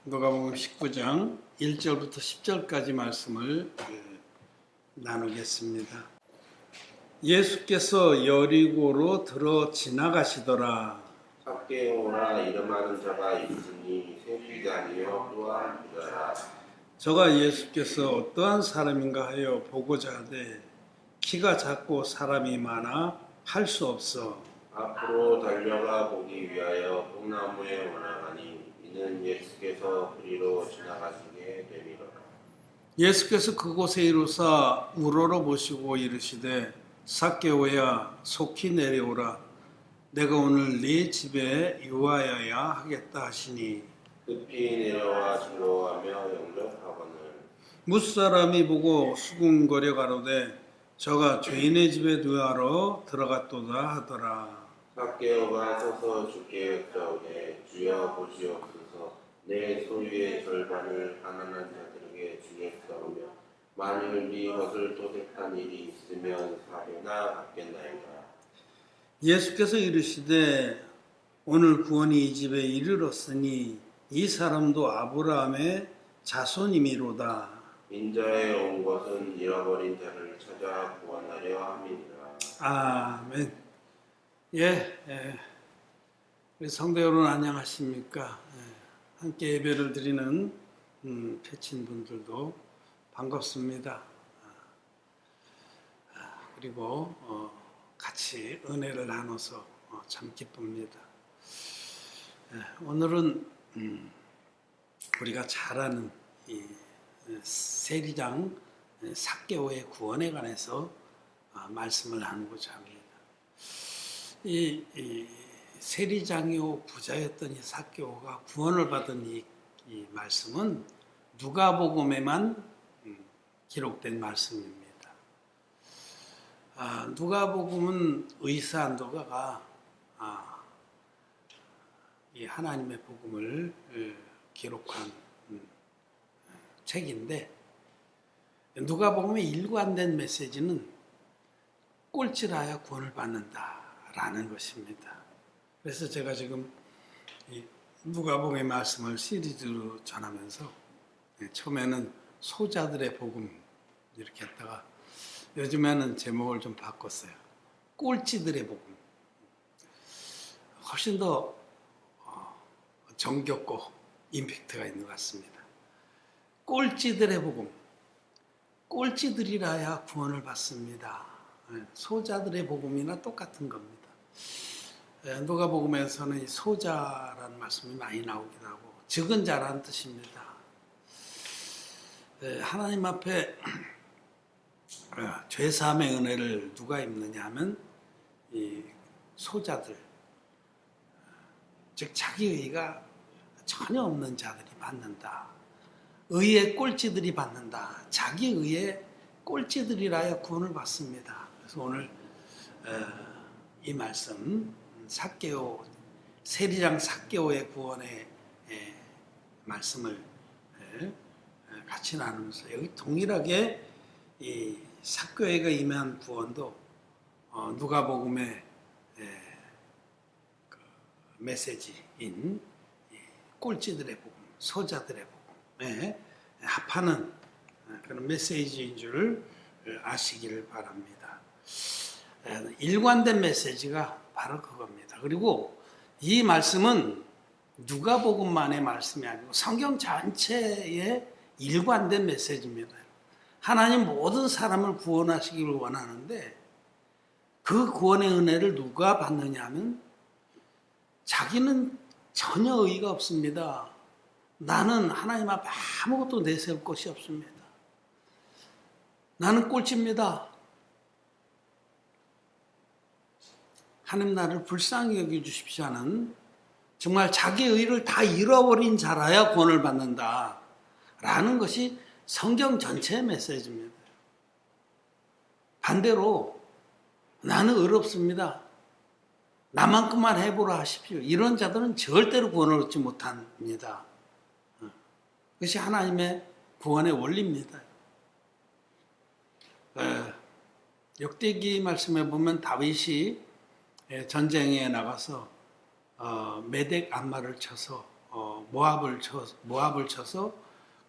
누가복음 19장 1절부터 10절까지 말씀을 나누겠습니다. 예수께서 여리고로 들어 지나가시더라. 삭개오라 이름하는 자가 있으니 세리자니요 또한 부자라. 저가 예수께서 어떠한 사람인가 하여 보고자 하되 키가 작고 사람이 많아 할 수 없어 앞으로 달려가 보기 위하여 뽕나무에 원하니 이는 예수께서 그리로 지나가시게 되리로라. 예수께서 그곳에 이르사 우러러 보시고 이르시되 삭개오야 속히 내려오라 내가 오늘 네 집에 유하여야 하겠다 하시니 급히 내려와 즐거워하며 영접하거늘 무사람이 보고 수군거려 가로되 저가 죄인의 집에 누하러 들어갔도다 하더라. 삭개오가 서서 주께 여짜오되 주여 보시옵소서 내 소유의 절반을 가난한 자들에게 주겠사오며 만일 네 것을 토색한 일이 있으면 사배나 갚겠나이다. 예수께서 이르시되 오늘 구원이 이 집에 이르렀으니 이 사람도 아브라함의 자손이미로다. 인자에 온 것은 잃어버린 자를 찾아 구원하려 함이니라. 아멘. 우리 성도 여러분 안녕하십니까? 함께 예배를 드리는 패친분들도 반갑습니다. 그리고 같이 은혜를 나눠서 참 기쁩니다. 오늘은 우리가 잘 아는 이 세리장 삭개오의 구원에 관해서 말씀을 나누고자 합니다. 이 세리장이요 부자였던 이 삭개오가 구원을 받은 이 말씀은 누가복음에만 기록된 말씀입니다. 누가복음은 의사 누가가 이 하나님의 복음을 기록한 책인데 누가복음의 일관된 메시지는 꼴찌라야 구원을 받는다라는 것입니다. 그래서 제가 지금 이 누가복음의 말씀을 시리즈로 전하면서 처음에는 소자들의 복음 이렇게 했다가 요즘에는 제목을 좀 바꿨어요. 꼴찌들의 복음. 훨씬 더 정겹고 임팩트가 있는 것 같습니다. 꼴찌들의 복음. 꼴찌들이라야 구원을 받습니다. 소자들의 복음이나 똑같은 겁니다. 누가복음에서는 이 소자라는 말씀이 많이 나오기도 하고 적은 자라는 뜻입니다. 하나님 앞에 죄사함의 은혜를 누가 입느냐 하면 이 소자들, 즉 자기 의가 전혀 없는 자들이 받는다. 의의 꼴찌들이 받는다. 자기 의의 꼴찌들이라야 구원을 받습니다. 그래서 오늘 이 말씀 삭개오 세리장 삭개오의 구원의 말씀을 같이 나누면서 여기 동일하게 이 삭개오가 임한 구원도 누가복음의 그 메시지인 꼴찌들의 복음, 소자들의 복음에 합하는 그런 메시지인 줄 아시기를 바랍니다. 일관된 메시지가 바로 그겁니다. 그리고 이 말씀은 누가복음만의 말씀이 아니고 성경 전체의 일관된 메시지입니다. 하나님 모든 사람을 구원하시기를 원하는데 그 구원의 은혜를 누가 받느냐 하면 자기는 전혀 의의가 없습니다. 나는 하나님 앞에 아무것도 내세울 것이 없습니다. 나는 꼴찌입니다. 하나님 나를 불쌍히 여겨주십시오 하는 정말 자기 의를 다 잃어버린 자라야 구원을 받는다 라는 것이 성경 전체의 메시지입니다. 반대로 나는 의롭습니다. 나만큼만 해보라 하십시오. 이런 자들은 절대로 구원을 얻지 못합니다. 그것이 하나님의 구원의 원리입니다. 역대기 말씀에 보면 다윗이 전쟁에 나가서 메덱 암마를 쳐서 모압을 쳐서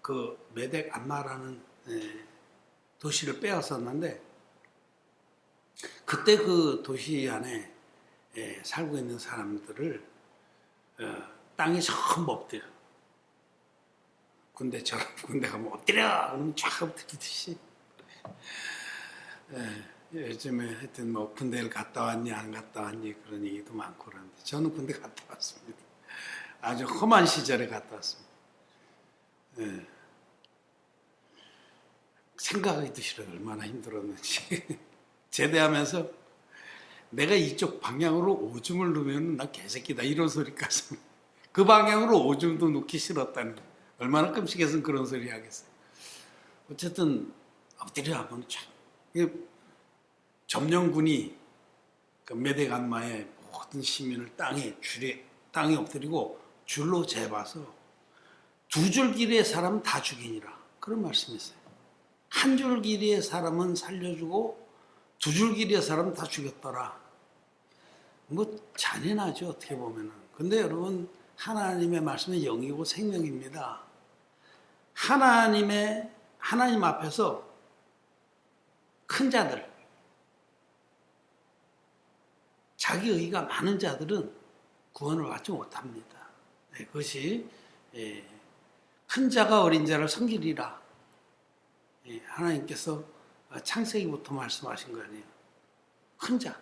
그 메덱 암마라는 도시를 빼앗았는데 그때 그 도시 안에 살고 있는 사람들을 땅에 전부 엎드려. 군대처럼 군대 가면 엎드려 그러면 쫙 엎드리듯이. 요즘에 하여튼 뭐 군대를 갔다 왔니 안 갔다 왔니 그런 얘기도 많고 그러는데 저는 군대 갔다 왔습니다. 아주 험한 시절에 갔다 왔습니다. 생각하기도 싫어요. 얼마나 힘들었는지. 제대하면서 내가 이쪽 방향으로 오줌을 누면 나 개새끼다 이런 소리까지. 그 방향으로 오줌도 넣기 싫었다는 거. 얼마나 끔찍해서 그런 소리 하겠어요. 어쨌든 엎드려 하면 참 점령군이 그 메덱 암마의 모든 시민을 땅에 엎드리고 줄로 재봐서 두 줄 길이의 사람은 다 죽이니라 그런 말씀이었어요. 한 줄 길이의 사람은 살려주고 두 줄 길이의 사람은 다 죽였더라. 뭐 잔인하죠 어떻게 보면은. 근데 여러분 하나님의 말씀은 영이고 생명입니다. 하나님 앞에서 큰 자들, 자기 의가 많은 자들은 구원을 받지 못합니다. 그것이 큰 자가 어린 자를 섬기리라. 하나님께서 창세기부터 말씀하신 거 아니에요. 큰 자,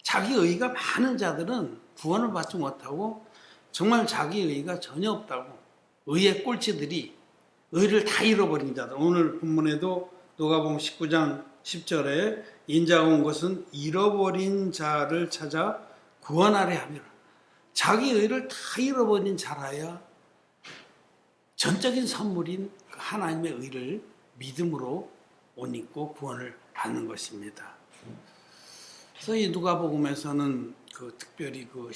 자기 의가 많은 자들은 구원을 받지 못하고 정말 자기 의가 전혀 없다고 의의 꼴찌들이 의를 다 잃어버린 자들. 오늘 본문에도 누가복음 19장 10절에 인자가 온 것은 잃어버린 자를 찾아 구원하려 함이라. 자기 의를 다 잃어버린 자라야 전적인 선물인 그 하나님의 의를 믿음으로 옷 입고 구원을 받는 것입니다. 그래서 이 누가복음에서는 그 특별히 그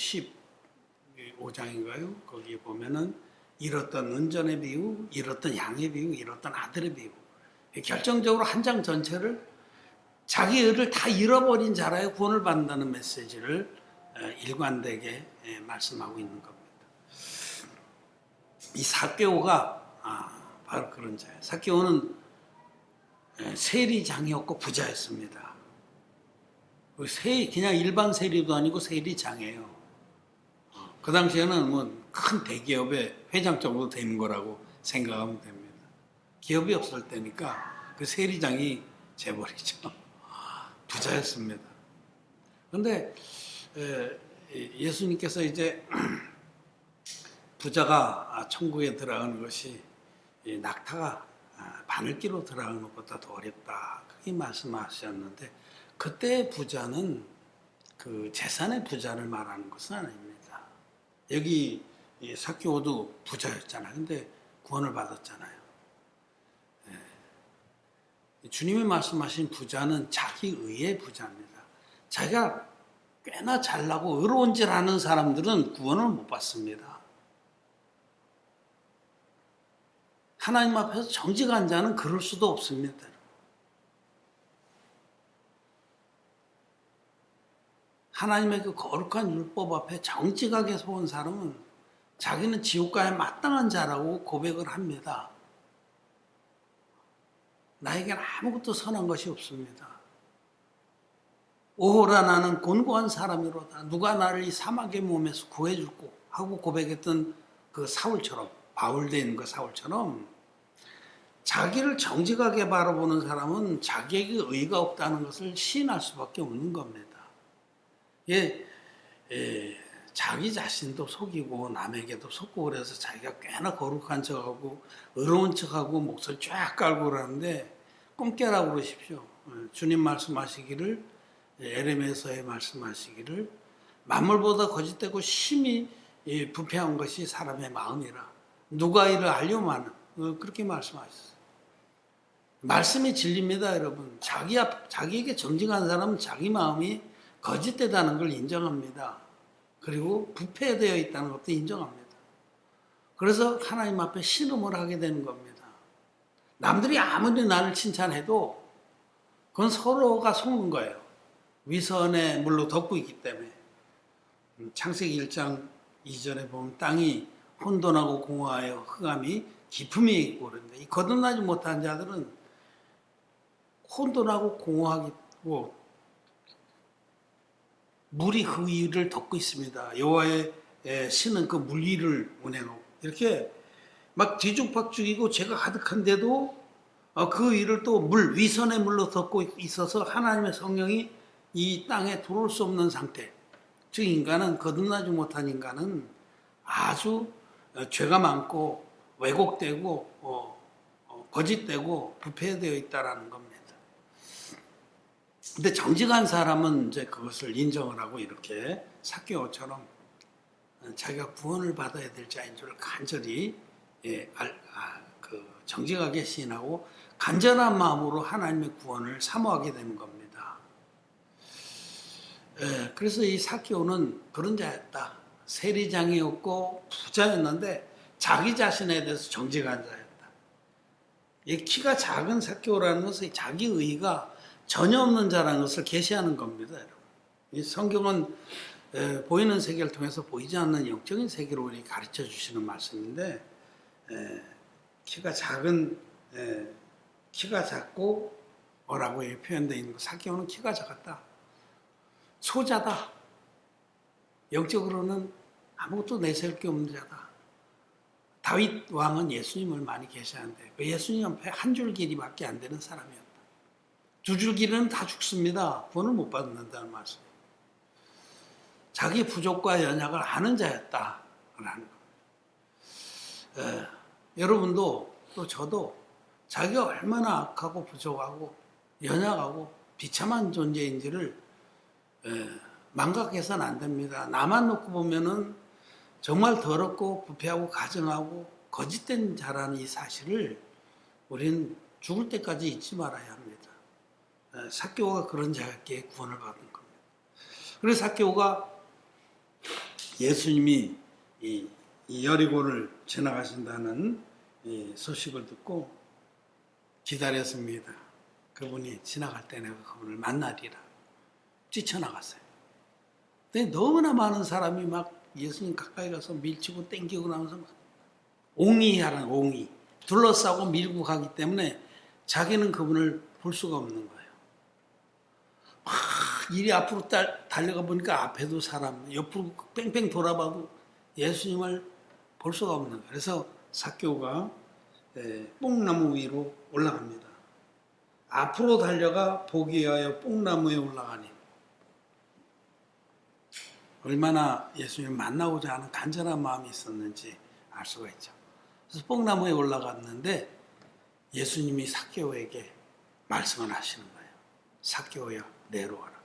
15장인가요? 거기에 보면은 잃었던 은전의 비유, 잃었던 양의 비유, 잃었던 아들의 비유. 결정적으로 한 장 전체를 자기 의를 다 잃어버린 자라야 구원을 받는다는 메시지를 일관되게 말씀하고 있는 겁니다. 이 삭개오가 바로 그런 자예요. 삭개오는 세리장이었고 부자였습니다. 그냥 일반 세리도 아니고 세리장이에요. 그 당시에는 뭐 큰 대기업의 회장 정도 되는 거라고 생각하면 됩니다. 기업이 없을 때니까 그 세리장이 재벌이죠. 부자였습니다. 그런데 예수님께서 이제 부자가 천국에 들어가는 것이 낙타가 바늘기로 들어가는 것보다 더 어렵다. 그렇게 말씀하셨는데 그때 부자는 그 재산의 부자를 말하는 것은 아닙니다. 여기 삭개오도 부자였잖아요. 근데 구원을 받았잖아요. 주님이 말씀하신 부자는 자기 의의 부자입니다. 자기가 꽤나 잘나고 의로운 질 아는 사람들은 구원을 못 받습니다. 하나님 앞에서 정직한 자는 그럴 수도 없습니다. 하나님의 그 거룩한 율법 앞에 정직하게 서온 사람은 자기는 지옥가에 마땅한 자라고 고백을 합니다. 나에게는 아무것도 선한 것이 없습니다. 오호라 나는 곤고한 사람이로다. 누가 나를 이 사막의 몸에서 구해줄고 하고 고백했던 그 사울처럼, 바울된 그 사울처럼 자기를 정직하게 바라보는 사람은 자기에게 의가 없다는 것을 시인할 수밖에 없는 겁니다. 자기 자신도 속이고 남에게도 속고 그래서 자기가 꽤나 거룩한 척하고 의로운 척하고 목소리 쫙 깔고 그러는데 꿈 깨라고 그러십시오. 주님 말씀하시기를 에레미야서에 말씀하시기를 만물보다 거짓되고 심히 부패한 것이 사람의 마음이라 누가 이를 알려마는 그렇게 말씀하셨어요. 말씀이 진리입니다, 여러분. 자기에게 정직한 사람은 자기 마음이 거짓되다는 걸 인정합니다. 그리고 부패되어 있다는 것도 인정합니다. 그래서 하나님 앞에 신음을 하게 되는 겁니다. 남들이 아무리 나를 칭찬해도 그건 서로가 속는 거예요. 위선의 물로 덮고 있기 때문에. 창세기 1장 2절에 보면 땅이 혼돈하고 공허하여 흑암이 깊음이 있고 그런데 이 거듭나지 못한 자들은 혼돈하고 공허하고 물이 그 위를 덮고 있습니다. 여호와의 신은 그 물 위를 운행하고 이렇게 막 뒤죽박죽이고 죄가 가득한데도 그 위를 또 위선의 물로 덮고 있어서 하나님의 성령이 이 땅에 들어올 수 없는 상태. 즉 인간은 거듭나지 못한 인간은 아주 죄가 많고 왜곡되고 거짓되고 부패되어 있다라는 겁니다. 근데 정직한 사람은 이제 그것을 인정을 하고 이렇게 삭개오처럼 자기가 구원을 받아야 될 자인 줄 간절히 정직하게 시인하고 간절한 마음으로 하나님의 구원을 사모하게 되는 겁니다. 그래서 이 삭개오는 그런 자였다. 세리장이었고 부자였는데 자기 자신에 대해서 정직한 자였다. 이 키가 작은 삭개오라는 것은 자기 의의가 전혀 없는 자라는 것을 계시하는 겁니다. 여러분. 이 성경은 보이는 세계를 통해서 보이지 않는 영적인 세계로 우리 가르쳐 주시는 말씀인데 키가 작고 뭐라고 표현되어 있는 거 삭개오는 키가 작았다. 소자다. 영적으로는 아무것도 내세울 게 없는 자다. 다윗 왕은 예수님을 많이 계시하는데 그 예수님 앞에 한 줄 길이밖에 안 되는 사람이었다. 두 줄 길이는 다 죽습니다. 구원을 못 받는다는 말씀. 자기 부족과 연약을 아는 자였다라는 거. 여러분도 또 저도 자기가 얼마나 악하고 부족하고 연약하고 비참한 존재인지를 망각해서는 안 됩니다. 나만 놓고 보면은 정말 더럽고 부패하고 가증하고 거짓된 자라는 이 사실을 우리는 죽을 때까지 잊지 말아야 합니다. 삭개오가 그런 자였기에 구원을 받은 겁니다. 그래서 삭개오가 예수님이 이 여리고를 지나가신다는 이 소식을 듣고 기다렸습니다. 그분이 지나갈 때 내가 그분을 만나리라. 뛰쳐나갔어요. 근데 너무나 많은 사람이 막 예수님 가까이 가서 밀치고 땡기고 나면서 막 옹이 둘러싸고 밀고 가기 때문에 자기는 그분을 볼 수가 없는 거예요. 막 이리 앞으로 달려가 보니까 앞에도 사람, 옆으로 뺑뺑 돌아봐도 예수님을 볼 수가 없는 거예요. 그래서 삭개오가 뽕나무 위로 올라갑니다. 앞으로 달려가 보기 위하여 뽕나무에 올라가니 얼마나 예수님을 만나고자 하는 간절한 마음이 있었는지 알 수가 있죠. 그래서 뽕나무에 올라갔는데 예수님이 삭개오에게 말씀을 하시는 거예요. 삭개오야 내려와라.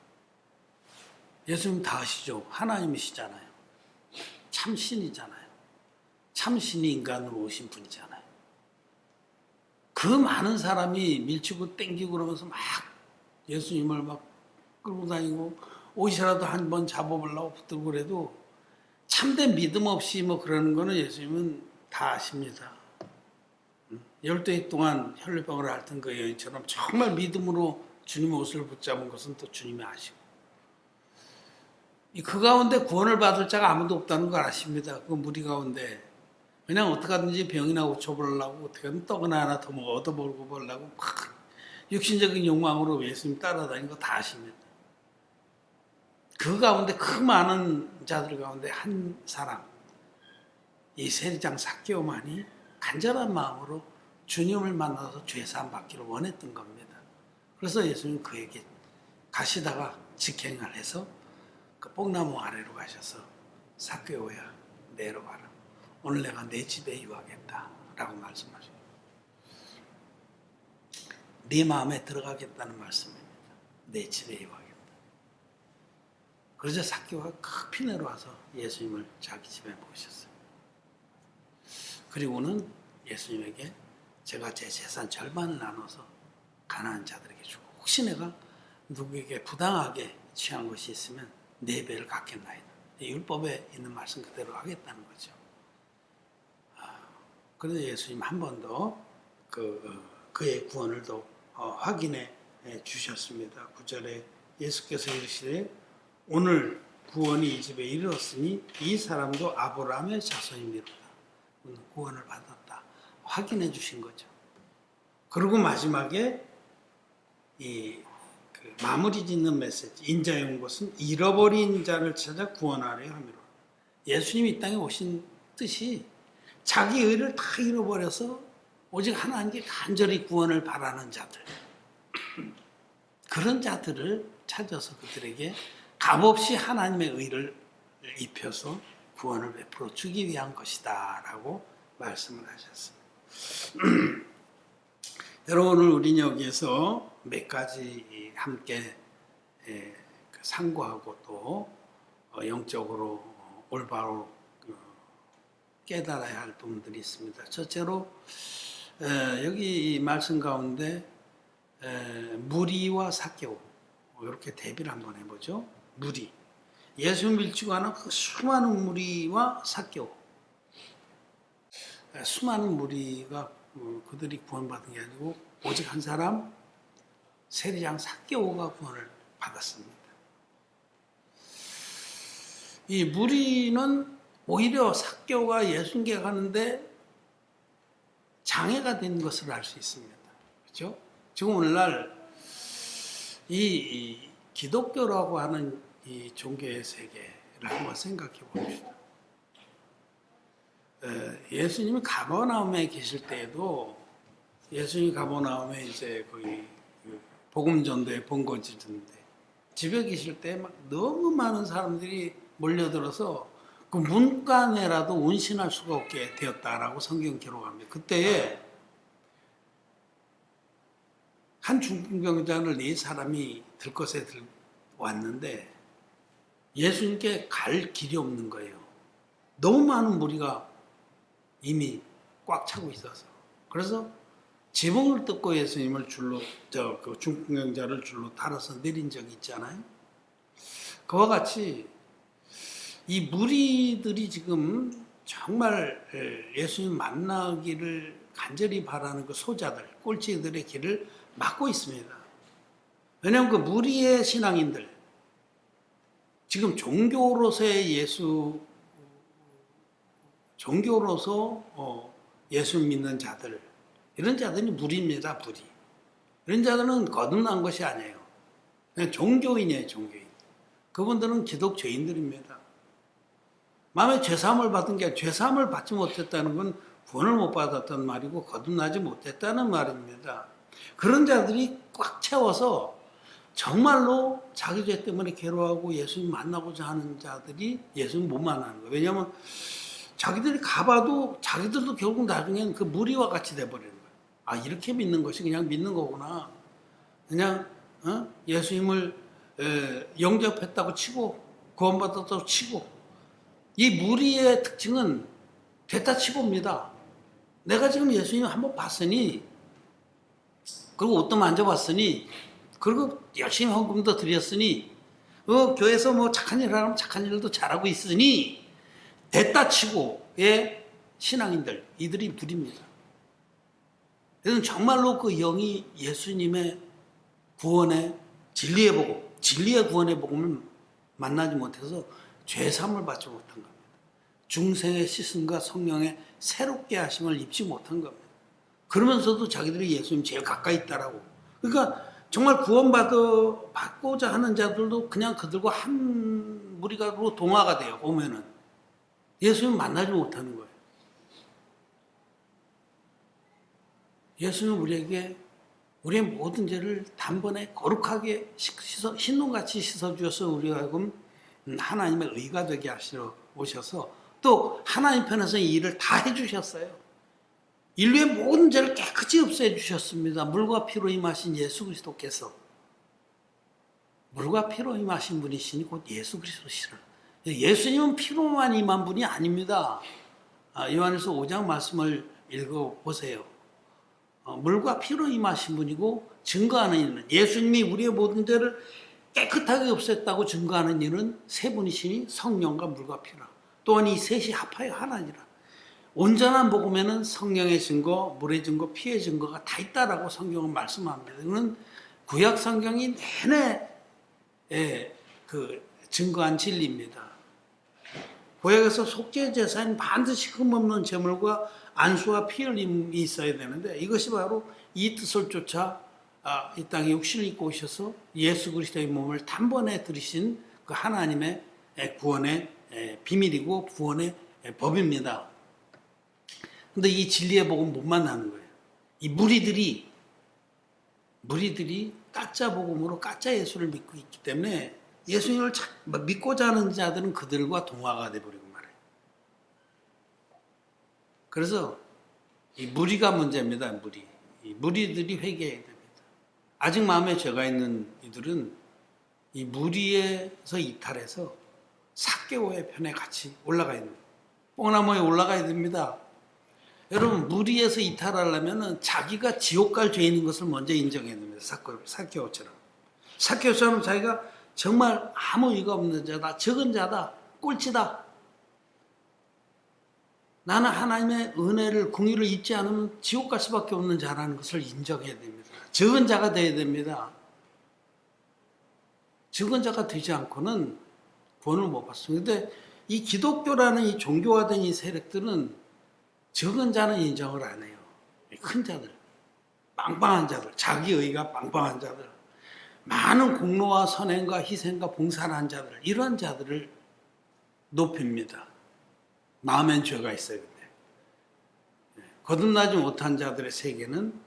예수님 다 아시죠? 하나님이시잖아요. 참신이잖아요. 참신이 인간으로 오신 분이잖아요. 그 많은 사람이 밀치고 땡기고 그러면서 막 예수님을 막 끌고 다니고 옷이라도 한 번 잡아보려고 붙들고 그래도 참된 믿음 없이 뭐 그러는 거는 예수님은 다 아십니다. 12해 동안 혈류병을 앓던 그 여인처럼 정말 믿음으로 주님의 옷을 붙잡은 것은 또 주님이 아시고 그 가운데 구원을 받을 자가 아무도 없다는 걸 아십니다. 그 무리 가운데 그냥 어떻게 하든지 병이나 고쳐보려고 어떻게 하든 떡이나 하나 더 얻어먹고 보려고 막 육신적인 욕망으로 예수님 따라다니는 거 다 아십니다. 그 가운데 그 많은 자들 가운데 한 사람, 이 세리장 삭개오만이 간절한 마음으로 주님을 만나서 죄사함 받기를 원했던 겁니다. 그래서 예수님 그에게 가시다가 직행을 해서 그 뽕나무 아래로 가셔서 삭개오야 내려와라. 오늘 내가 내 집에 유하겠다 라고 말씀하셔요. 네 마음에 들어가겠다는 말씀입니다. 내 집에 유하겠다. 그러자 삭개오가 급히 내려와서 예수님을 자기 집에 모셨어요. 그리고는 예수님에게 제가 제 재산 절반을 나눠서 가난한 자들에게 주고 혹시 내가 누구에게 부당하게 취한 것이 있으면 4배를 갚겠나이다. 율법에 있는 말씀 그대로 하겠다는 거죠. 그래서 예수님 한 번 더 그의 구원을 더 확인해 주셨습니다. 9절에 예수께서 이르시되 오늘 구원이 이 집에 이르렀으니 이 사람도 아브라함의 자손이니라. 구원을 받았다. 확인해 주신 거죠. 그리고 마지막에 그 마무리 짓는 메시지, 인자의 온 것은 잃어버린 자를 찾아 구원하려 함이로. 예수님이 이 땅에 오신 뜻이 자기 의를 다 잃어버려서 오직 하나님께 간절히 구원을 바라는 자들, 그런 자들을 찾아서 그들에게 값없이 하나님의 의를 입혀서 구원을 베풀어 주기 위한 것이다 라고 말씀을 하셨습니다. 여러분, 오늘 우리는 여기에서 몇 가지 함께 상고하고 또 영적으로 올바로 깨달아야 할 부분들이 있습니다. 첫째로 여기 이 말씀 가운데 무리와 삭개오, 이렇게 대비를 한번 해보죠. 무리, 예수 밀치고 하는 그 수많은 무리와 삭개오, 수많은 무리가 그들이 구원받은 게 아니고 오직 한 사람, 세리장 삭개오가 구원을 받았습니다. 이 무리는 오히려 삭개오가 예수님께 가는데 장애가 된 것을 알 수 있습니다. 그렇죠? 지금 오늘날 이 기독교라고 하는 이 종교의 세계를 한번 생각해 봅시다. 예수님이 가버나움에 계실 때에도, 예수님이 가버나움에 이제 거기 복음 전도에 본거지인데 집에 계실 때 막 너무 많은 사람들이 몰려들어서 그 문간에라도 운신할 수가 없게 되었다라고 성경 기록합니다. 그때에 한 중풍병자를 네 사람이 들것에 왔는데 예수님께 갈 길이 없는 거예요. 너무 많은 무리가 이미 꽉 차고 있어서. 그래서 지붕을 뜯고 예수님을 그 중풍병자를 줄로 달아서 내린 적이 있잖아요. 그와 같이 이 무리들이 지금 정말 예수님 만나기를 간절히 바라는 그 소자들, 꼴찌들의 길을 막고 있습니다. 왜냐하면 그 무리의 신앙인들, 지금 종교로서 예수 믿는 자들, 이런 자들이 무리입니다, 무리. 이런 자들은 거듭난 것이 아니에요. 그냥 종교인이에요, 종교인. 그분들은 기독교인들입니다. 마음에 죄사함을 받은 게, 죄사함을 받지 못했다는 건 구원을 못 받았단 말이고 거듭나지 못했다는 말입니다. 그런 자들이 꽉 채워서 정말로 자기 죄 때문에 괴로워하고 예수님 만나고자 하는 자들이 예수님 못 만나는 거예요. 왜냐하면 자기들이 가봐도 자기들도 결국 나중에는 그 무리와 같이 돼버리는 거예요. 아, 이렇게 믿는 것이 그냥 믿는 거구나. 그냥 예수님을 영접했다고 치고 구원받았다고 치고, 이 무리의 특징은 됐다 치고입니다. 내가 지금 예수님 한번 봤으니, 그리고 옷도 만져봤으니, 그리고 열심히 헌금도 드렸으니, 교회에서 뭐 착한 일을 하면 착한 일도 잘하고 있으니, 됐다 치고의 신앙인들, 이들이 무리입니다. 그래서 정말로 그 영이 예수님의 구원의 진리의 복음, 진리의 구원의 복음을 만나지 못해서 죄사함을 받지 못한 겁니다. 중생의 씻음과 성령의 새롭게 하심을 입지 못한 겁니다. 그러면서도 자기들이 예수님 제일 가까이 있다라고. 그러니까 정말 구원받고자 하는 자들도 그냥 그들과 한 무리가로 동화가 돼요. 보면은 예수님 만나지 못하는 거예요. 예수는 우리에게 우리의 모든 죄를 단번에 거룩하게 흰눈같이 씻어주셔서 우리가 하여금 하나님의 의가 되게 하시러 오셔서 또 하나님 편에서 이 일을 다 해주셨어요. 인류의 모든 죄를 깨끗이 없애 주셨습니다. 물과 피로 임하신 예수 그리스도께서, 물과 피로 임하신 분이시니 곧 예수 그리스도시라. 예수님은 피로만 임한 분이 아닙니다. 요한일서 5장 말씀을 읽어보세요. 물과 피로 임하신 분이고 증거하는 이는, 예수님이 우리의 모든 죄를 깨끗하게 없앴다고 증거하는 이는 세 분이시니 성령과 물과 피라. 또한 이 셋이 합하여 하나니라. 온전한 복음에는 성령의 증거, 물의 증거, 피의 증거가 다 있다라고 성경은 말씀합니다. 이거는 구약 성경이 내내 그 증거한 진리입니다. 구약에서 속죄 제사는 반드시 흠없는 제물과 안수와 피 흘림이 있어야 되는데 이것이 바로 이 뜻을 쫓아 이 땅에 육신을 입고 오셔서 예수 그리스도의 몸을 단번에 들이신 그 하나님의 구원의 비밀이고 구원의 법입니다. 근데 이 진리의 복음 못 만나는 거예요. 이 무리들이 가짜 복음으로 가짜 예수를 믿고 있기 때문에 예수님을 믿고자 하는 자들은 그들과 동화가 돼버리고 말해요. 그래서 이 무리가 문제입니다. 이 무리들이 회개해야 됩니다. 아직 마음에 죄가 있는 이들은 이 무리에서 이탈해서 삭개오의 편에 같이 올라가 있는 거예요. 뽕나무에 올라가야 됩니다. 여러분 무리에서 이탈하려면 자기가 지옥 갈 죄인인 것을 먼저 인정해야 됩니다. 삭개오처럼. 삭개오처럼 자기가 정말 아무 의가 없는 자다. 적은 자다. 꼴찌다. 나는 하나님의 은혜를 공의를 잊지 않으면 지옥 갈 수밖에 없는 자라는 것을 인정해야 됩니다. 적은 자가 되어야 됩니다. 적은 자가 되지 않고는 구원을 못 받습니다. 그런데 이 기독교라는 이 종교화된 이 세력들은 적은 자는 인정을 안 해요. 큰 자들, 빵빵한 자들, 자기의가 빵빵한 자들, 많은 공로와 선행과 희생과 봉사를 한 자들, 이런 자들을 높입니다. 마음엔 죄가 있어요. 근데 거듭나지 못한 자들의 세계는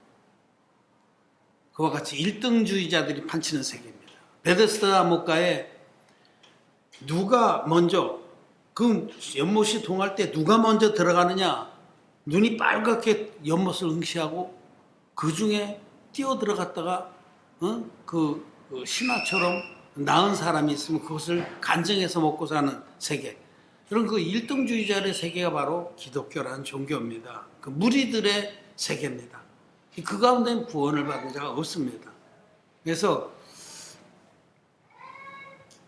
그와 같이 1등주의자들이 판치는 세계입니다. 베데스다 목가에 누가 먼저 그 연못이 동할 때 누가 먼저 들어가느냐, 눈이 빨갛게 연못을 응시하고 그 중에 뛰어 들어갔다가 그 신화처럼 나은 사람이 있으면 그것을 간증해서 먹고 사는 세계, 그런 그 1등주의자의 세계가 바로 기독교라는 종교입니다. 그 무리들의 세계입니다. 그 가운데는 구원을 받은 자가 없습니다. 그래서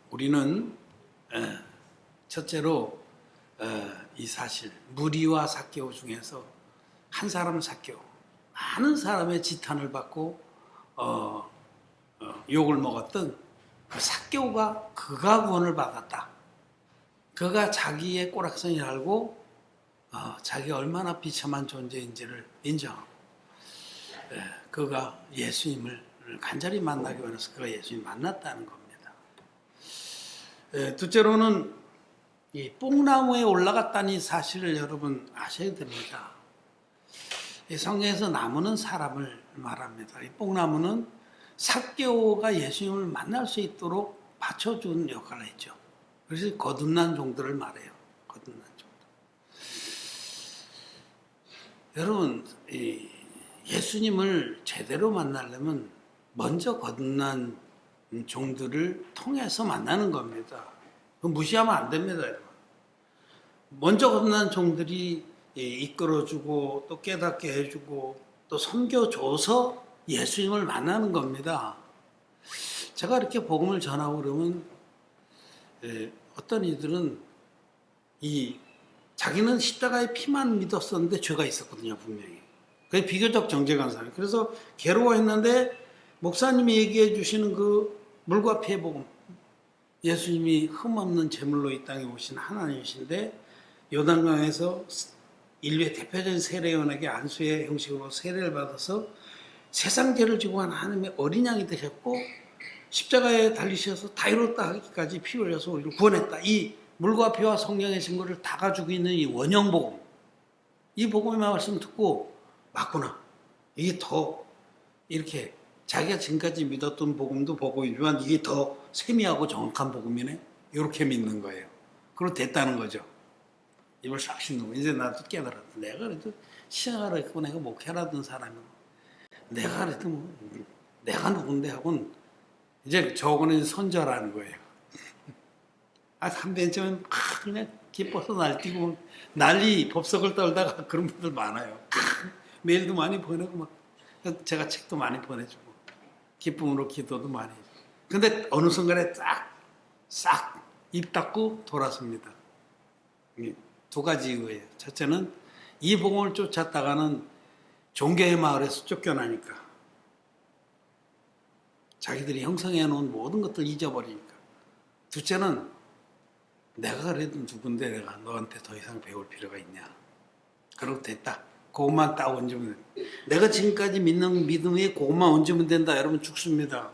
우리는 첫째로 이 사실, 무리와 삭개오 중에서 한 사람은 삭개오, 많은 사람의 지탄을 받고 욕을 먹었던 그 삭개오가 그가 구원을 받았다. 그가 자기의 꼬락선을 알고 자기가 얼마나 비참한 존재인지를 인정하고 그가 예수님을 간절히 만나기 원해서 그가 예수님 만났다는 겁니다. 둘째로는 이 뽕나무에 올라갔다는 사실을 여러분 아셔야 됩니다. 성경에서 나무는 사람을 말합니다. 이 뽕나무는 삭개오가 예수님을 만날 수 있도록 받쳐준 역할을 했죠. 그래서 거듭난 종들을 말해요. 거듭난 종들. 여러분, 예수님을 제대로 만나려면 먼저 거듭난 종들을 통해서 만나는 겁니다. 무시하면 안 됩니다, 여러분. 먼저 거듭난 종들이 이끌어주고 또 깨닫게 해주고 또 섬겨줘서 예수님을 만나는 겁니다. 제가 이렇게 복음을 전하고 그러면 어떤 이들은 자기는 십자가의 피만 믿었었는데 죄가 있었거든요, 분명히. 그게 비교적 정직한 사람이에요. 그래서 괴로워했는데 목사님이 얘기해 주시는 그 물과 피의 복음, 예수님이 흠없는 제물로 이 땅에 오신 하나님이신데 요단강에서 인류의 대표적인 세례요한에게 안수의 형식으로 세례를 받아서 세상 죄를 지고 간 하나님의 어린 양이 되셨고 십자가에 달리셔서 다 이뤘다 하기까지 피 흘려서 우리를 구원했다. 이 물과 피와 성령의 증거를 다 가지고 있는 이 원형복음, 이 복음의 말씀 듣고 맞구나. 이게 더 이렇게 자기가 지금까지 믿었던 복음도 복음이지만 이게 더 세미하고 정확한 복음이네. 이렇게 믿는 거예요. 그리고 됐다는 거죠. 입을 싹 씻는 거. 이제 나도 깨달았다. 내가 그래도 신앙을 했고 내가 목회라던 사람이고 내가 그래도 내가 누군데 하고는 이제 저거는 선저라는 거예요. 한 벤쯤은 그냥 기뻐서 날뛰고 난리 법석을 떨다가 그런 분들 많아요. 메일도 많이 보내고 막 제가 책도 많이 보내주고 기쁨으로 기도도 많이 해주고. 근데 어느 순간에 싹 입 닫고 돌아섭니다. 두 가지 이유예요. 첫째는 이 복음을 쫓았다가는 종교의 마을에서 쫓겨나니까. 자기들이 형성해 놓은 모든 것들 잊어버리니까. 둘째는 내가 그래도 누군데 내가 너한테 더 이상 배울 필요가 있냐. 그러고 됐다. 그것만 딱 얹으면 돼. 내가 지금까지 믿는 믿음에 그것만 얹으면 된다. 여러분 죽습니다.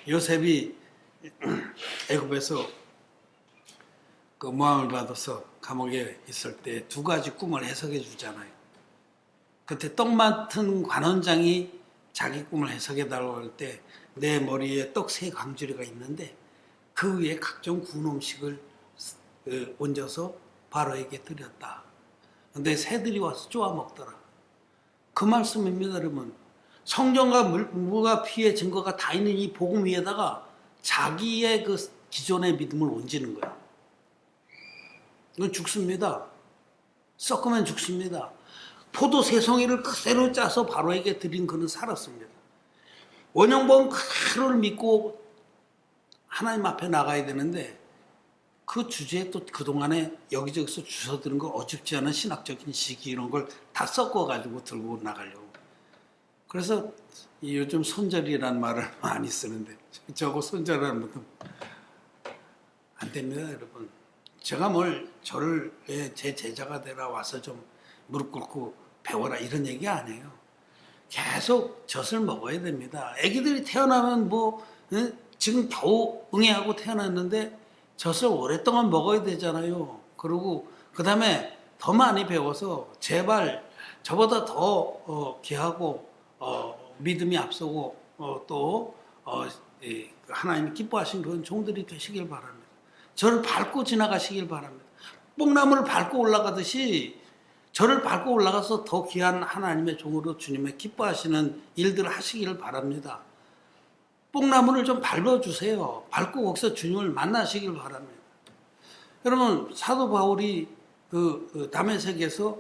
요셉이 애굽에서 그 모함을 받아서 감옥에 있을 때 두 가지 꿈을 해석해 주잖아요. 그때 떡 맡은 관원장이 자기 꿈을 해석해 달라고 할 때 내 머리에 떡 3광주리가 있는데 그 위에 각종 구운 음식을 얹어서 바로에게 드렸다. 근데 새들이 와서 쪼아 먹더라. 그 말씀입니다, 여러분. 성경과 물과 피의 증거가 다 있는 이 복음 위에다가 자기의 그 기존의 믿음을 얹는 거야. 이건 죽습니다. 썩으면 죽습니다. 포도 3송이를 그대로 짜서 바로에게 드린 그는 살았습니다. 원형본 그대로를 믿고 하나님 앞에 나가야 되는데 그 주제에 또 그동안에 여기저기서 주워드는 거 어줍지 않은 신학적인 시기 이런 걸 다 섞어가지고 들고 나가려고. 그래서 요즘 손절이라는 말을 많이 쓰는데 저거 손절하는 것도 안 됩니다, 여러분. 제가 저를 제 제자가 되라 와서 좀 무릎 꿇고 배워라 이런 얘기 아니에요. 계속 젖을 먹어야 됩니다. 아기들이 태어나면 지금 겨우 응애하고 태어났는데 젖을 오랫동안 먹어야 되잖아요. 그리고 그 다음에 더 많이 배워서 제발 저보다 더 귀하고 믿음이 앞서고 또 하나님이 기뻐하신 그런 종들이 되시길 바랍니다. 저를 밟고 지나가시길 바랍니다. 뽕나무를 밟고 올라가듯이 저를 밟고 올라가서 더 귀한 하나님의 종으로 주님의 기뻐하시는 일들을 하시기를 바랍니다. 뽕나무를 좀 밟아주세요. 밟고 거기서 주님을 만나시길 바랍니다. 여러분 사도 바울이 그 다메섹에서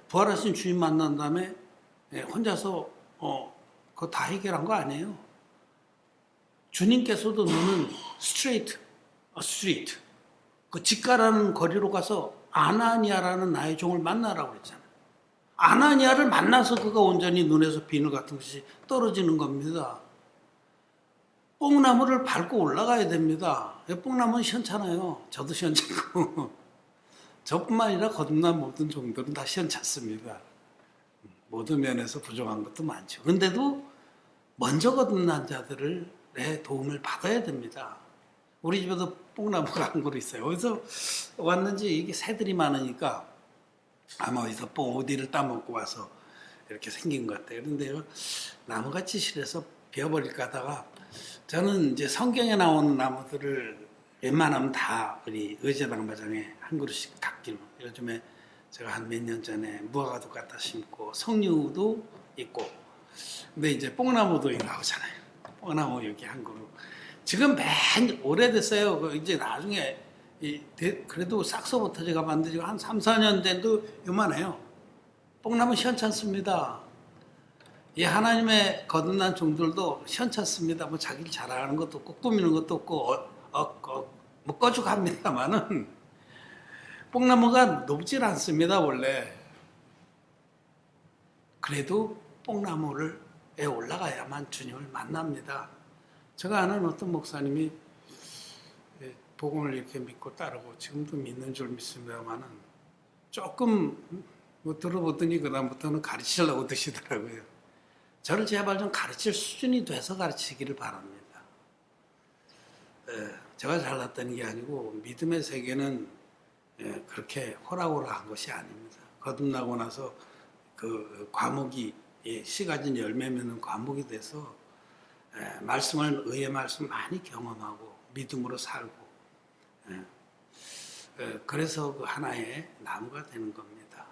부활하신 주님 만난 다음에 혼자서 그거 다 해결한 거 아니에요. 주님께서도 너는 스트레이트 그 직가라는 거리로 가서 아나니아라는 나의 종을 만나라고 그랬잖아요. 아나니아를 만나서 그가 온전히 눈에서 비늘 같은 것이 떨어지는 겁니다. 뽕나무를 밟고 올라가야 됩니다. 뽕나무는 시원찮아요. 저도 시원찮고 저뿐만 아니라 거듭난 모든 종들은 다 시원찮습니다. 모든 면에서 부족한 것도 많죠. 그런데도 먼저 거듭난 자들의 도움을 받아야 됩니다. 우리 집에도 뽕나무가 한 그루 있어요. 어디서 왔는지 이게 새들이 많으니까 아마 어디서 뽕어디를 따먹고 와서 이렇게 생긴 것 같아요. 그런데 나무같이 실해서 베어버릴까 하다가 저는 이제 성경에 나오는 나무들을 웬만하면 다 우리 의제당 마장에 한 그루씩 갖기로. 요즘에 제가 한 몇 년 전에 무화과도 갖다 심고 석류도 있고 근데 이제 뽕나무도 나오잖아요. 뽕나무 여기 한 그루. 지금 맨 오래됐어요. 이제 나중에 그래도 싹서부터 제가 만들고 한 3, 4년 된도 요만해요. 뽕나무 시원찮습니다. 이 하나님의 거듭난 종들도 시원찮습니다. 뭐 자기를 자랑하는 것도 없고 꾸미는 것도 없고 뭐 꺼죽합니다만은 뽕나무가 높질 않습니다 원래. 그래도 뽕나무에 올라가야만 주님을 만납니다. 제가 아는 어떤 목사님이 복음을 이렇게 믿고 따르고 지금도 믿는 줄 믿습니다만은 조금 뭐 들어보더니 그다음부터는 가르치려고 드시더라고요. 저를 제발 좀 가르칠 수준이 돼서 가르치기를 바랍니다. 제가 잘났다는 게 아니고 믿음의 세계는 그렇게 호락호락한 것이 아닙니다. 거듭나고 나서 그 과목이 씨 가진 열매 맺는 과목이 돼서 의의 말씀 많이 경험하고 믿음으로 살고 그래서 그 하나의 나무가 되는 겁니다.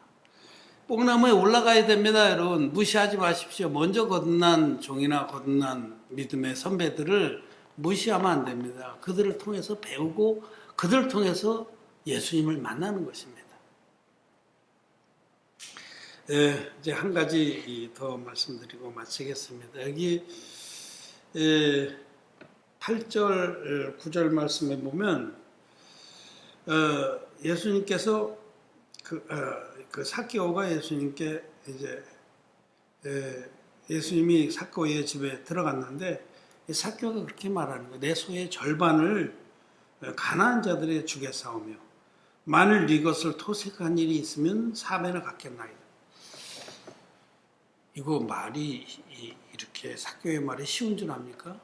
뽕나무에 올라가야 됩니다, 여러분. 무시하지 마십시오. 먼저 거듭난 종이나 거듭난 믿음의 선배들을 무시하면 안 됩니다. 그들을 통해서 배우고 그들을 통해서 예수님을 만나는 것입니다. 이제 한 가지 더 말씀드리고 마치겠습니다. 여기 8절, 9절 말씀에 보면 예수님께서 그 삭개오가 예수님께 이제 예수님이 삭개오의 집에 들어갔는데 삭개오가 그렇게 말하는 거예요. 내 소의 절반을 가난한 자들에게 주게 싸우며 만일 이것을 토색한 일이 있으면 사면을 갖겠나이다. 이거 말이 이렇게 삭개오의 말이 쉬운 줄 압니까?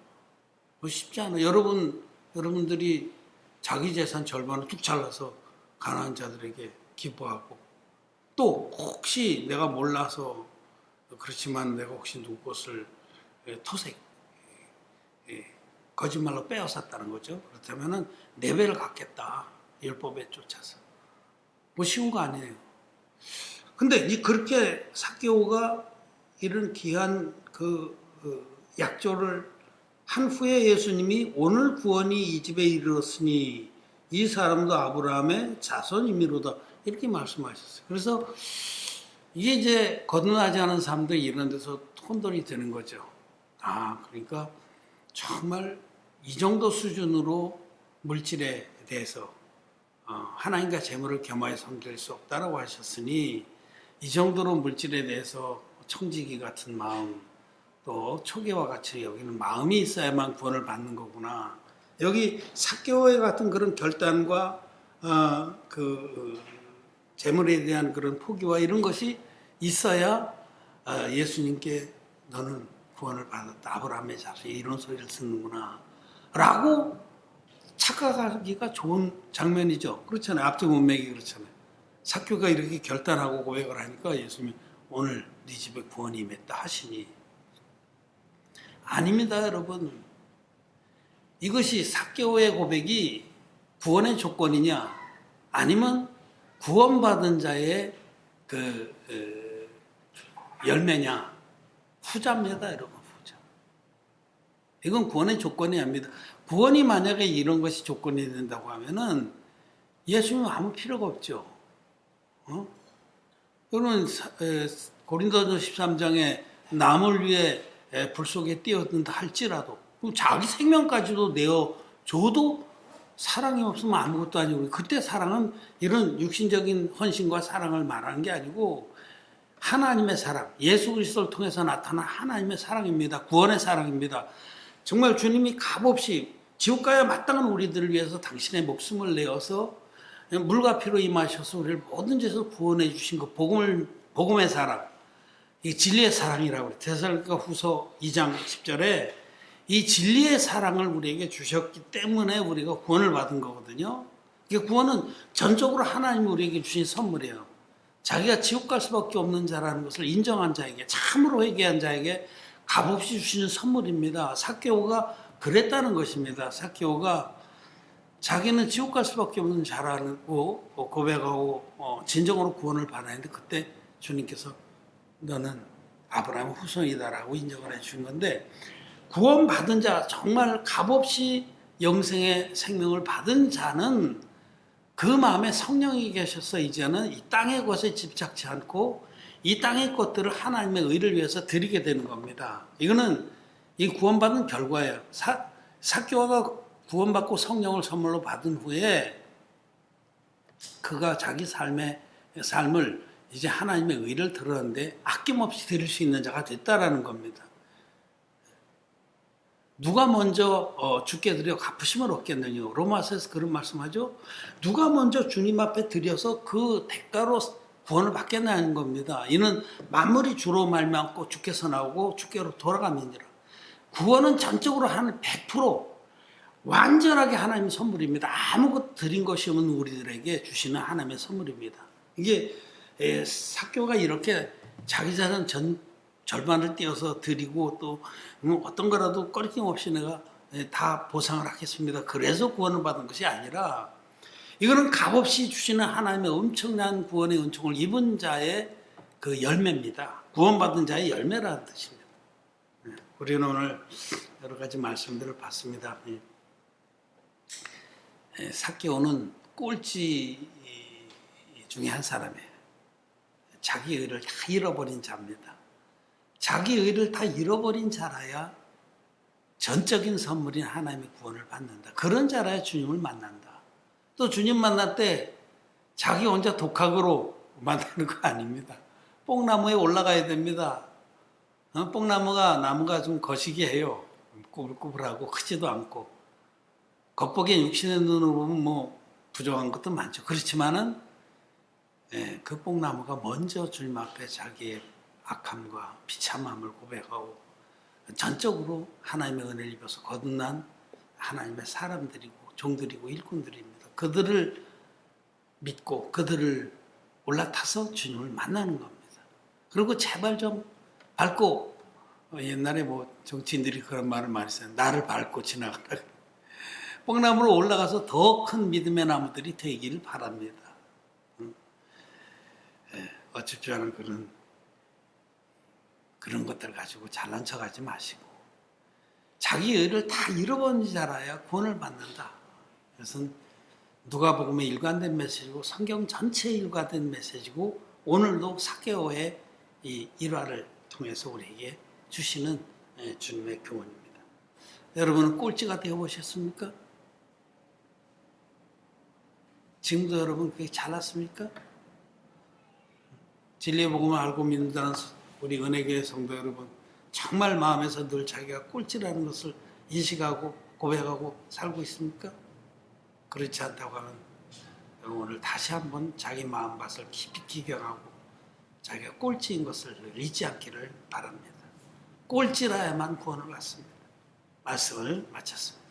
쉽지 않아. 여러분들이 자기 재산 절반을 뚝 잘라서 가난한 자들에게 기부하고 또 혹시 내가 몰라서 그렇지만 내가 혹시 누구 것을 토색 거짓말로 빼앗았다는 거죠. 그렇다면은 네 배를 갚겠다. 율법에 쫓아서. 쉬운 거 아니에요. 근데 그렇게 삭개오가 이런 귀한 약조를 한 후에 예수님이 오늘 구원이 이 집에 이르렀으니 이 사람도 아브라함의 자손이미로다 이렇게 말씀하셨어요. 그래서 이게 이제 거듭나지 않은 사람들이 이런 데서 혼돈이 되는 거죠. 그러니까 정말 이 정도 수준으로 물질에 대해서 하나님과 재물을 겸하여 섬길 수 없다라고 하셨으니 이 정도로 물질에 대해서 청지기 같은 마음 또 초계와 같이 여기는 마음이 있어야만 구원을 받는 거구나. 여기 삭개오의 같은 그런 결단과 재물에 대한 그런 포기와 이런 것이 있어야 예수님께 너는 구원을 받았다. 아브라함의 자손이 이런 소리를 듣는구나. 라고 착각하기가 좋은 장면이죠. 그렇잖아요. 앞쪽 문맥이 그렇잖아요. 삭개오가 이렇게 결단하고 고백을 하니까 예수님이 오늘 네 집에 구원이 임했다 하시니 아닙니다, 여러분. 이것이 삭개오의 고백이 구원의 조건이냐 아니면 구원받은 자의 열매냐 후자입니다, 여러분. 후자. 이건 구원의 조건이 아닙니다. 구원이 만약에 이런 것이 조건이 된다고 하면은 예수님 아무 필요가 없죠. 여러분 고린도전서 13장에 남을 위해 불 속에 뛰어든다 할지라도 자기 생명까지도 내어줘도 사랑이 없으면 아무것도 아니고 그때 사랑은 이런 육신적인 헌신과 사랑을 말하는 게 아니고 하나님의 사랑, 예수 그리스도를 통해서 나타난 하나님의 사랑입니다. 구원의 사랑입니다. 정말 주님이 값없이 지옥 가야 마땅한 우리들을 위해서 당신의 목숨을 내어서 물과 피로 임하셔서 우리를 모든 죄에서 구원해 주신 그 복음의 사랑, 이 진리의 사랑이라고 그래요. 데살로니가 후서 2장 10절에 이 진리의 사랑을 우리에게 주셨기 때문에 우리가 구원을 받은 거거든요. 이 구원은 전적으로 하나님이 우리에게 주신 선물이에요. 자기가 지옥 갈 수밖에 없는 자라는 것을 인정한 자에게, 참으로 회개한 자에게 값없이 주시는 선물입니다. 삭개오가 그랬다는 것입니다. 삭개오가 자기는 지옥 갈 수밖에 없는 자라고 고백하고 진정으로 구원을 받아야 하는데 그때 주님께서 너는 아브라함 후손이다라고 인정을 해주신 건데 구원받은 자, 정말 값없이 영생의 생명을 받은 자는 그 마음에 성령이 계셔서 이제는 이 땅의 것에 집착지 않고 이 땅의 것들을 하나님의 의를 위해서 드리게 되는 겁니다. 이거는 이 구원받은 결과예요. 삭개오가 구원받고 성령을 선물로 받은 후에 그가 자기 삶을 이제 하나님의 의를 드러내는데 아낌없이 드릴 수 있는 자가 됐다라는 겁니다. 누가 먼저 주께 드려 갚으심을 얻겠느냐. 로마서에서 그런 말씀하죠. 누가 먼저 주님 앞에 드려서 그 대가로 구원을 받겠냐는 겁니다. 이는 만물이 주로 말미암고 주께서 나오고 주께로 돌아감이니라. 구원은 전적으로 하나님 100% 완전하게 하나님의 선물입니다. 아무것도 드린 것이 없는 우리들에게 주시는 하나님의 선물입니다. 이게 삭개오가 이렇게 자기 자산 절반을 떼어서 드리고 또 어떤 거라도 꺼리낌 없이 내가 다 보상을 하겠습니다. 그래서 구원을 받은 것이 아니라 이거는 값없이 주시는 하나님의 엄청난 구원의 은총을 입은 자의 그 열매입니다. 구원받은 자의 열매라는 뜻입니다. 우리는 오늘 여러 가지 말씀들을 봤습니다. 삭개오는 꼴찌 중에 한 사람이에요. 자기 의를 다 잃어버린 자입니다. 자기 의를 다 잃어버린 자라야 전적인 선물인 하나님의 구원을 받는다. 그런 자라야 주님을 만난다. 또 주님 만날 때 자기 혼자 독학으로 만나는 거 아닙니다. 뽕나무에 올라가야 됩니다. 나무가 좀 거시기해요. 꾸불꾸불하고 크지도 않고. 겉보기엔 육신의 눈으로 보면 뭐 부족한 것도 많죠. 그렇지만은 그 뽕나무가 먼저 주님 앞에 자기의 악함과 비참함을 고백하고 전적으로 하나님의 은혜를 입어서 거듭난 하나님의 사람들이고 종들이고 일꾼들입니다. 그들을 믿고 그들을 올라타서 주님을 만나는 겁니다. 그리고 제발 좀 밟고 옛날에 뭐 정치인들이 그런 말을 많이 써요. 나를 밟고 지나가라. 뽕나무로 올라가서 더 큰 믿음의 나무들이 되기를 바랍니다. 어쩔 줄 아는 그런 것들 가지고 잘난 척하지 마시고 자기 의를 다 잃어버린 자라야 구원을 받는다. 그것은 누가복음의 일관된 메시지고 성경 전체의 일관된 메시지고 오늘도 사개오의 이 일화를 통해서 우리에게 주시는 주님의 교훈입니다. 여러분은 꼴찌가 되어보셨습니까? 지금도 여러분 그게 잘났습니까? 진리의 복음을 알고 믿는다는 우리 은혜교회 성도 여러분, 정말 마음에서 늘 자기가 꼴찌라는 것을 인식하고 고백하고 살고 있습니까? 그렇지 않다고 하면 오늘 다시 한번 자기 마음밭을 깊이 기경하고 자기가 꼴찌인 것을 잊지 않기를 바랍니다. 꼴찌라야만 구원을 받습니다. 말씀을 마쳤습니다.